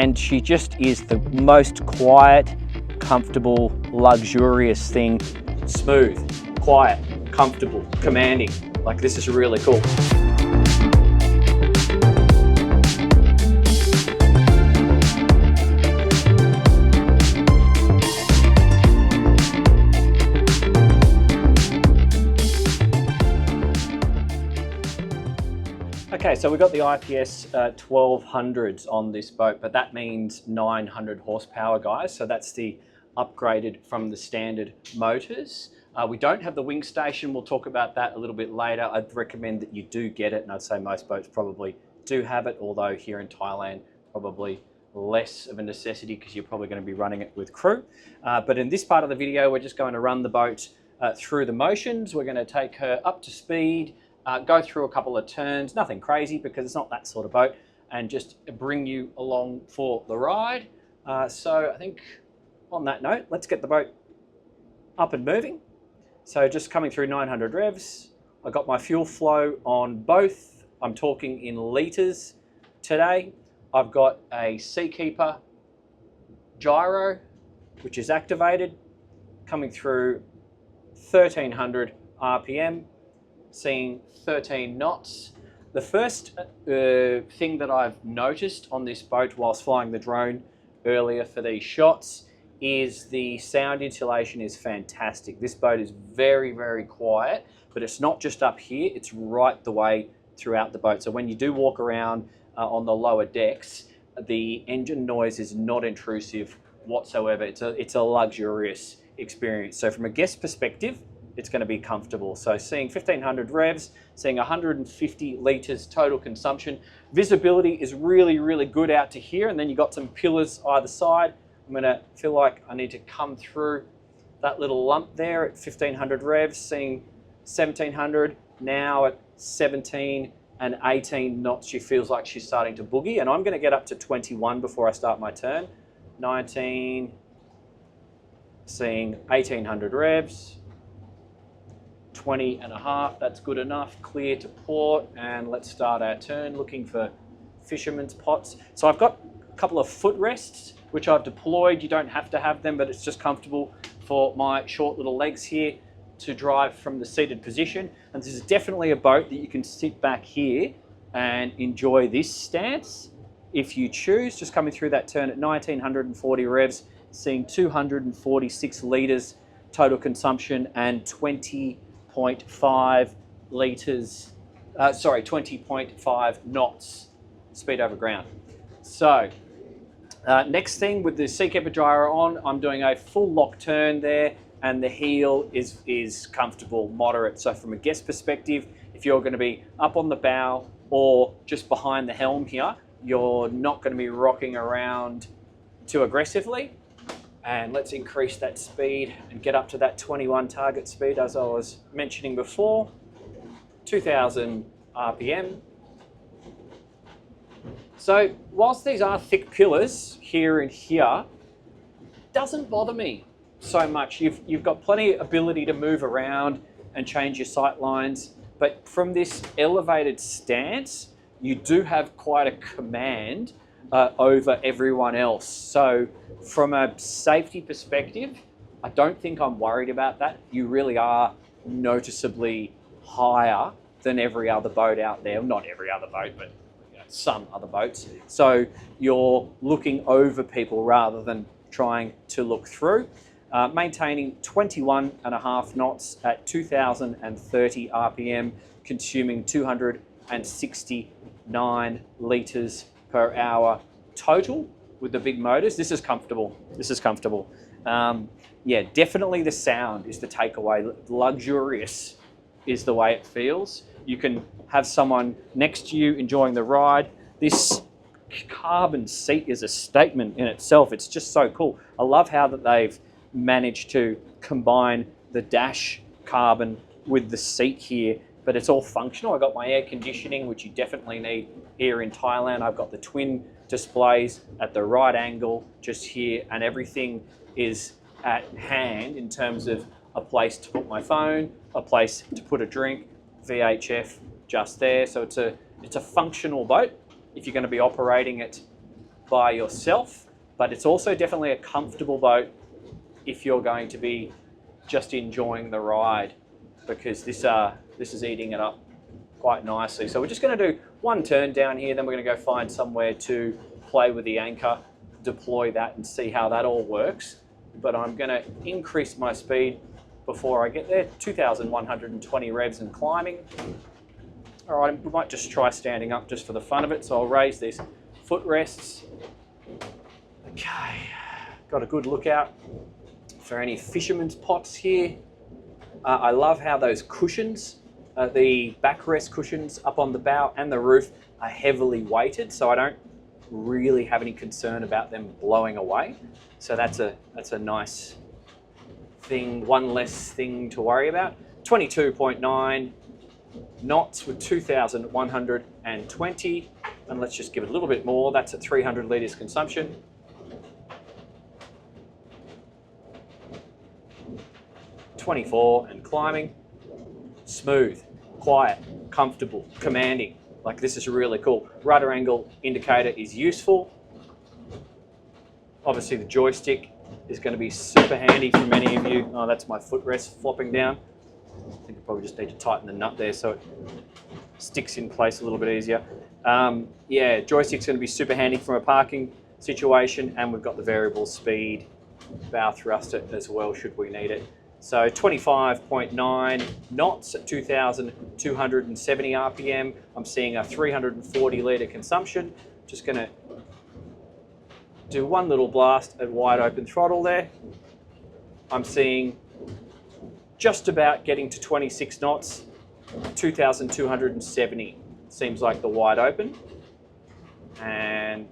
and she just is the most quiet, comfortable, luxurious thing. Smooth, quiet, comfortable, commanding. Like, this is really cool. Okay, so we've got the IPS 1200s on this boat, but that means 900 horsepower, guys. So that's the upgraded from the standard motors. We don't have the wing station. We'll talk about that a little bit later. I'd recommend that you do get it, and I'd say most boats probably do have it, although here in Thailand, probably less of a necessity because you're probably going to be running it with crew. But in this part of the video, we're just going to run the boat through the motions. We're going to take her up to speed, go through a couple of turns, nothing crazy because it's not that sort of boat, and just bring you along for the ride. So I think on that note, let's get the boat up and moving. So just coming through 900 revs, I got my fuel flow on both. I'm talking in litres today. I've got a Seakeeper gyro, which is activated, coming through 1300 RPM. Seeing 13 knots. The first thing that I've noticed on this boat whilst flying the drone earlier for these shots is the sound insulation is fantastic. This boat is very, very quiet, but it's not just up here, it's right the way throughout the boat. So when you do walk around on the lower decks, the engine noise is not intrusive whatsoever. It's a luxurious experience. So from a guest perspective, it's going to be comfortable. So seeing 1500 revs, seeing 150 litres total consumption. Visibility is really, really good out to here, and then you've got some pillars either side. I'm going to feel like I need to come through that little lump there at 1500 revs, seeing 1700, now at 17 and 18 knots. She feels like she's starting to boogie, and I'm going to get up to 21 before I start my turn. 19, seeing 1800 revs. 20 and a half, that's good enough. Clear to port, and let's start our turn looking for fisherman's pots. So I've got a couple of footrests which I've deployed. You don't have to have them, but it's just comfortable for my short little legs here to drive from the seated position. And this is definitely a boat that you can sit back here and enjoy this stance if you choose. Just coming through that turn at 1940 revs, seeing 246 litres total consumption and 20.5 knots speed over ground. So next thing, with the Seakeeper gyro on, I'm doing a full lock turn there, and the heel is comfortable, moderate. So from a guest perspective, if you're going to be up on the bow or just behind the helm here, you're not going to be rocking around too aggressively. And let's increase that speed and get up to that 21 target speed as I was mentioning before. 2000 RPM. So whilst these are thick pillars here and here, it doesn't bother me so much. You've got plenty of ability to move around and change your sight lines, but from this elevated stance, you do have quite a command over everyone else. So from a safety perspective, I don't think I'm worried about that. You really are noticeably higher than every other boat out there. Not every other boat, but some other boats. So you're looking over people rather than trying to look through. Maintaining 21.5 knots at 2030 RPM, consuming 269 litres per hour total with the big motors. This is comfortable. This is comfortable. Yeah, definitely the sound is the takeaway. Luxurious is the way it feels. You can have someone next to you enjoying the ride. This carbon seat is a statement in itself. It's just so cool. I love how that they've managed to combine the dash carbon with the seat here, but it's all functional. I got my air conditioning, which you definitely need here in Thailand. I've got the twin displays at the right angle just here, and everything is at hand in terms of a place to put my phone, a place to put a drink, VHF just there. So it's a functional boat. If you're going to be operating it by yourself, but it's also definitely a comfortable boat if you're going to be just enjoying the ride, because this is eating it up quite nicely. So we're just going to do one turn down here, then we're going to go find somewhere to play with the anchor, deploy that and see how that all works. But I'm going to increase my speed before I get there. 2,120 revs and climbing. All right, we might just try standing up just for the fun of it. So I'll raise these footrests. Okay, got a good lookout for any fisherman's pots here. I love how those cushions, the backrest cushions up on the bow and the roof are heavily weighted, so I don't really have any concern about them blowing away. So that's a nice thing, one less thing to worry about. 22.9 knots with 2,120, and let's just give it a little bit more. That's at 300 litres consumption. .24 and climbing. Smooth, quiet, comfortable, commanding. Like, this is really cool. Rudder angle indicator is useful. Obviously the joystick is going to be super handy for many of you. Oh, that's my footrest flopping down. I think I probably just need to tighten the nut there so it sticks in place a little bit easier. Yeah, joystick's going to be super handy from a parking situation, and we've got the variable speed bow thruster as well should we need it. So 25.9 knots at 2,270 RPM. I'm seeing a 340 litre consumption. Just going to do one little blast at wide open throttle there. I'm seeing just about getting to 26 knots, 2,270. Seems like the wide open. And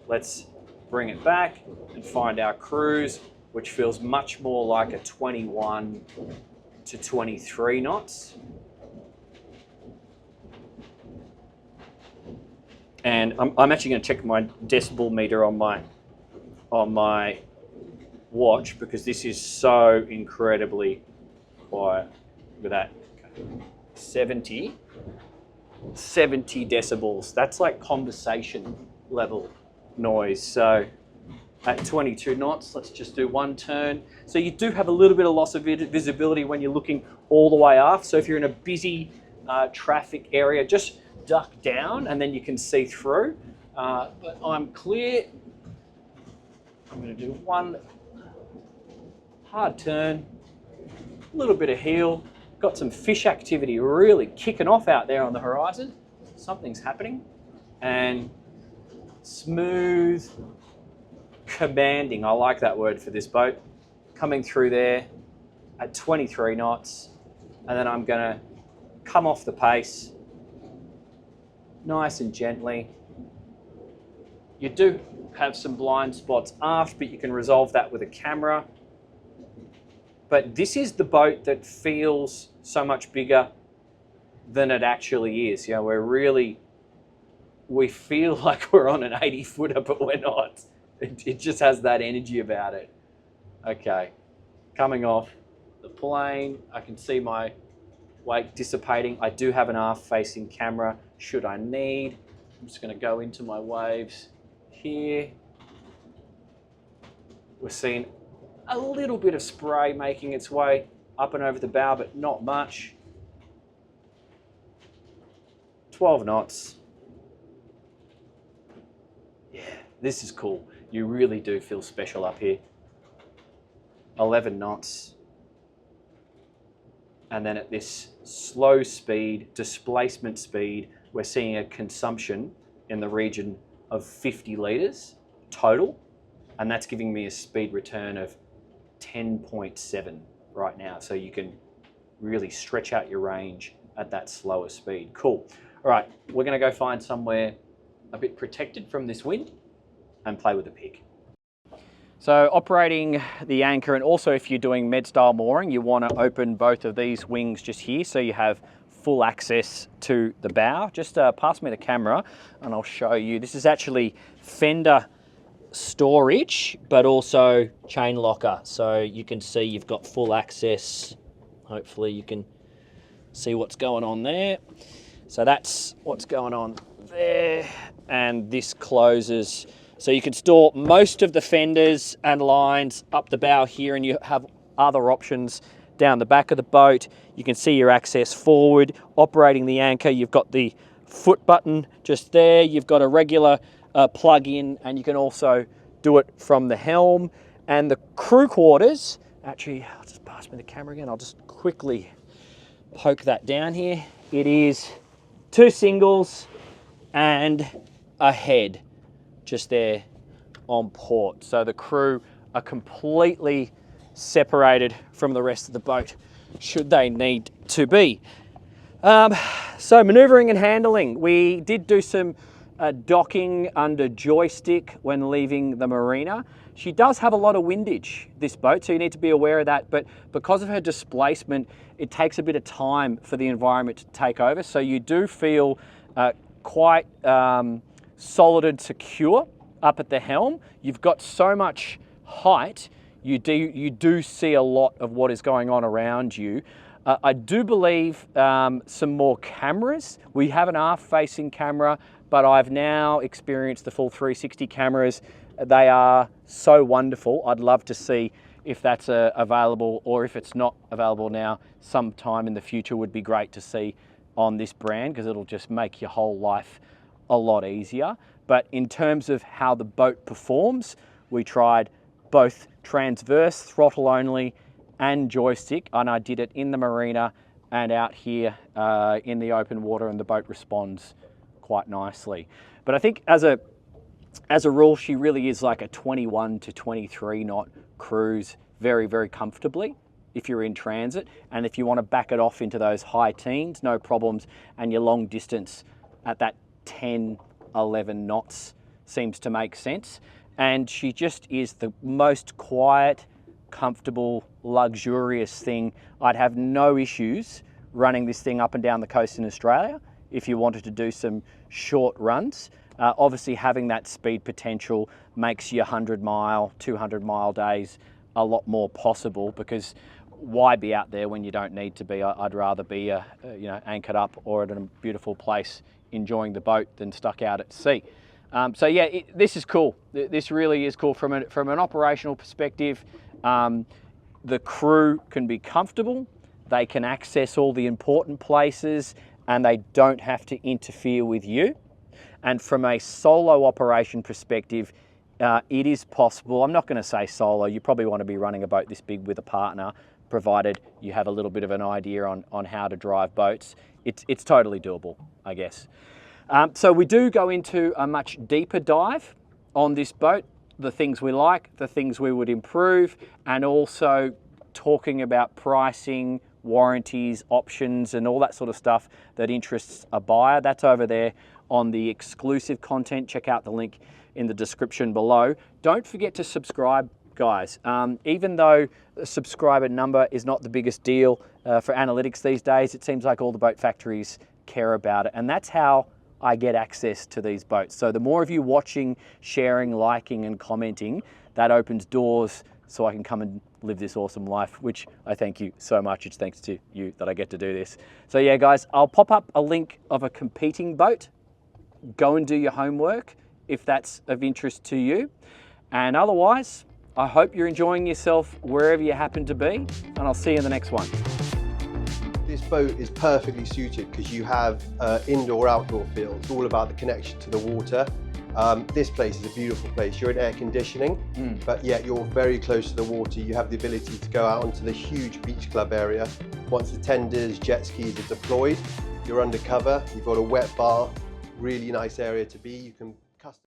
let's bring it back and find our cruise, which feels much more like a 21 to 23 knots. And I'm actually going to check my decibel meter on my watch, because this is so incredibly quiet. Look at that. 70 decibels. That's like conversation level noise. So at 22 knots, let's just do one turn. So you do have a little bit of loss of visibility when you're looking all the way aft. So if you're in a busy traffic area, just duck down and then you can see through. But I'm clear. I'm going to do one hard turn, a little bit of heel. Got some fish activity really kicking off out there on the horizon. Something's happening. And smooth, commanding, I like that word for this boat, coming through there at 23 knots, and then I'm going to come off the pace nice and gently. You do have some blind spots aft, but you can resolve that with a camera. But this is the boat that feels so much bigger than it actually is. You know, we feel like we're on an 80-footer, but we're not. It just has that energy about it. Okay, coming off the plane, I can see my wake dissipating. I do have an aft-facing camera should I need. I'm just going to go into my waves here. We're seeing a little bit of spray making its way up and over the bow, but not much. 12 knots. Yeah, this is cool. You really do feel special up here. 11 knots. And then at this slow speed, displacement speed, we're seeing a consumption in the region of 50 litres total. And that's giving me a speed return of 10.7 right now. So you can really stretch out your range at that slower speed. Cool. All right, we're going to go find somewhere a bit protected from this wind and play with the pig. So operating the anchor, and also if you're doing med style mooring, you want to open both of these wings just here so you have full access to the bow. Just pass me the camera and I'll show you. This is actually fender storage, but also chain locker. So you can see you've got full access. Hopefully you can see what's going on there. So that's what's going on there. And this closes. So you can store most of the fenders and lines up the bow here, and you have other options down the back of the boat. You can see your access forward, operating the anchor. You've got the foot button just there. You've got a regular plug in, and you can also do it from the helm. And the crew quarters, actually, I'll just pass me the camera again. I'll just quickly poke that down here. It is 2 singles and a head just there on port. So the crew are completely separated from the rest of the boat, should they need to be. So maneuvering and handling. We did do some docking under joystick when leaving the marina. She does have a lot of windage, this boat, so you need to be aware of that, but because of her displacement, it takes a bit of time for the environment to take over, so you do feel quite solid and secure up at the helm. You've got so much height, you do see a lot of what is going on around you. I do believe some more cameras. We have an aft-facing camera, but I've now experienced the full 360 cameras. They are so wonderful. I'd love to see if that's available, or if it's not available now, sometime in the future would be great to see on this brand, because it'll just make your whole life a lot easier. But in terms of how the boat performs, we tried both transverse, throttle only, and joystick, and I did it in the marina and out here in the open water, and the boat responds quite nicely. But I think as a rule, she really is like a 21 to 23 knot cruise very, very comfortably if you're in transit. And if you want to back it off into those high teens, no problems. And your long distance at that 10, 11 knots seems to make sense. And she just is the most quiet, comfortable, luxurious thing. I'd have no issues running this thing up and down the coast in Australia if you wanted to do some short runs. Obviously having that speed potential makes your 100-mile, 200-mile days a lot more possible, because why be out there when you don't need to be? I'd rather be anchored up or at a beautiful place enjoying the boat than stuck out at sea. So yeah, this is cool. This really is cool from an operational perspective. The crew can be comfortable, they can access all the important places, and they don't have to interfere with you. And from a solo operation perspective, it is possible. I'm not going to say solo. You probably want to be running a boat this big with a partner, provided you have a little bit of an idea on how to drive boats. It's totally doable, I guess. So we do go into a much deeper dive on this boat, the things we like, the things we would improve, and also talking about pricing, warranties, options, and all that sort of stuff that interests a buyer. That's over there on the exclusive content. Check out the link in the description below. Don't forget to subscribe, guys. Even though the subscriber number is not the biggest deal for analytics these days, it seems like all the boat factories care about it, and that's how I get access to these boats. So the more of you watching, sharing, liking, and commenting, that opens doors so I can come and live this awesome life, which I thank you so much. It's thanks to you that I get to do this. So yeah, guys, I'll pop up a link of a competing boat. Go and do your homework if that's of interest to you. And otherwise, I hope you're enjoying yourself wherever you happen to be, and I'll see you in the next one. This boat is perfectly suited because you have indoor-outdoor feel. It's all about the connection to the water. This place is a beautiful place. You're in air conditioning, but yet you're very close to the water. You have the ability to go out onto the huge beach club area. Once the tenders, jet skis are deployed, you're undercover. You've got a wet bar, really nice area to be. You can